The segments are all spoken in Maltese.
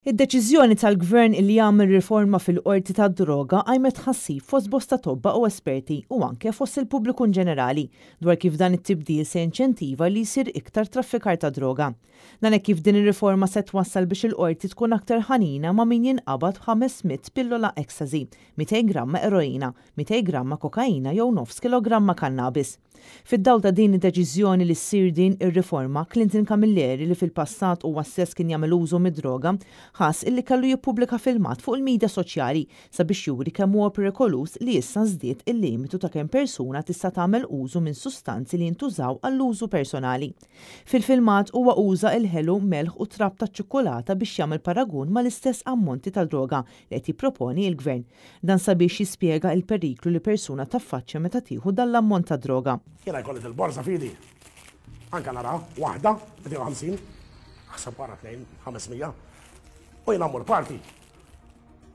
Id-deċiżjoni tal-Gvern li jagħmel riforma fil-qorti tad-droga għajmet ħassib fost bosta tobba u esperti u anke fost il-pubbliku ġenerali dwar kif dan it-tibdil se inċentiva li jsir iktar traffikar ta' droga. Dan hekk kif din ir-riforma se twassal biex il-qorti tkun aktar ħanina ma' min jinqabad 500 pillola ecstasy, 200 gramma eroina, 200 gramma kokaina jew 9 kilogramma kannabis. Fid-dawl ta' din id-deċiżjoni li ssir din ir-riforma, Clinton Camilleri li fil-passat huwa stess kien jagħmel użu mid-droga ħass illi kellu jippubblika filmat fuq il-midja soċjali sabiex juri kemm huwa perikolus li issa żdied il-limitu ta' kemm persuna tista' tagħmel użu minn sustanzi li jintużaw għall-użu personali. Fil-filmat huwa uża il-ħelu, melħ u trab ta' ċokkolata biex jagħmel paragun mal-istess ammonti ta' droga li qed jipproponi l-Gvern. Dan sabiex jispjega l-periklu li persuna taffaċċja meta tieħu dan l-ammont ta' droga. Jena jkolli il-borsa fidi. Anka nara, waħda, 250, ħsab wara 2, 500. U jena mmur parti.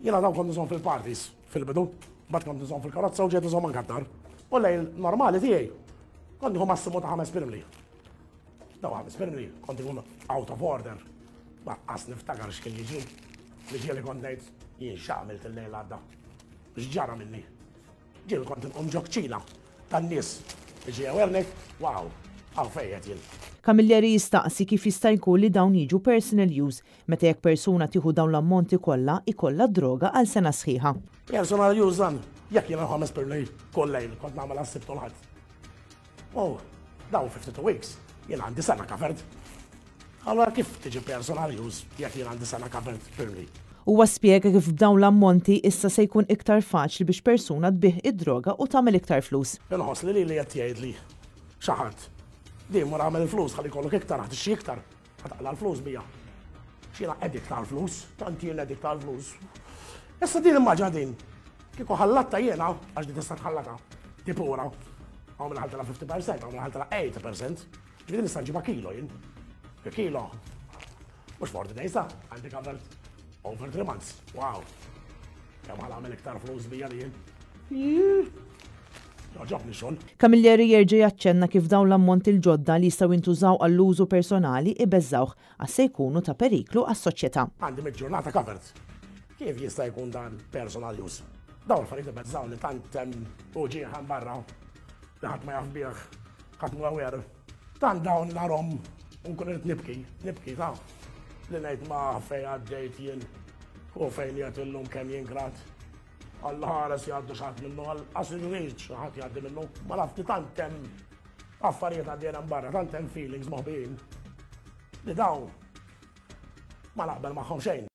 Jena daw kont nżomm fil-partis, fil-bidu, bat kont nżomm fil-karozza u ġiet nżomm ankattar. U lejl normali tiegħi. Kont nieħu massimu ta' 5 pirmli. Daw 5 pirmli, kont ikun out of order. Ma qas niftakar x'kien jiġi. Li ġieli kont ngħid jien x'għamilt il-lejl għadda. X'ġara minni. Ġieli kont inqum ġokċila tan-nies. Iġi għawernek, wow, għaw fejjet jien. Camilleri jistaqsi kif jista' jkun li dawn jiġu personal use meta jekk persuna tieħu dawn l-ammonti kollha ikollha droga għal sena sħiħa. Personal use dan, jekk jiena 5 pirmli kull lejl kont nagħmel għas-sibt u l-ħadd. Oh, dawn 52 weeks, jien għandi sena kafert. Allora kif tiġi personal use jekk jien għandi sena kafert pirmli? Huwa spjega kif b'dawn l-ammonti issa se jkun iktar faċli biex persuna tbieħ id-droga u tagħmel iktar flus. Inħoss li qed jgħidli xi ħadd dejjem wara għamel il-flus ħalli jkollok iktar ħadd ixxi iktar ħataqla l-flus bija. X'jiena edik tal-flus, tant jien edik tal-flus. Issa din immaġa din kieku ħallatta jiena għax din tista' tħallata tipura. Hawn minn ħaltela 50%, hawn minn ħaltela 80%. Ġifieri nista' nġibha kilo jien. Kilo. Mhux for the days għandi covered. Over 3 months. Wow. Kemm ħal għamel iktar flus bija li jien. Ġobni xogħol. Camilleri jerġa' jaċċenna kif dawn l-ammonti l-ġodda li jistgħu jintużaw għall-użu personali ibeżżawh għas se jkunu ta' periklu għas-soċjetà. Għandi mid-ġurnata covered. Kif jista' jkun dan personal use? Dawn l-affarijiet ibeżżaw li tant hemm uġie ħan barra li ħadd ma jaf bih, ħadd ma wer. Tant dawn narhom nkun irid nibki ta' li ngħid ma' fejn għaddejt jien u fejn jgħid illum kemm jien grat. Alla ħares jgħaddu xaħat minnu, għas il-riċ xaħat jgħaddi minnu. Ma nafti tant hemm affarijiet għaddejna barra, tant hemm feelings moħbin li dawn ma naqbel magħhom xejn.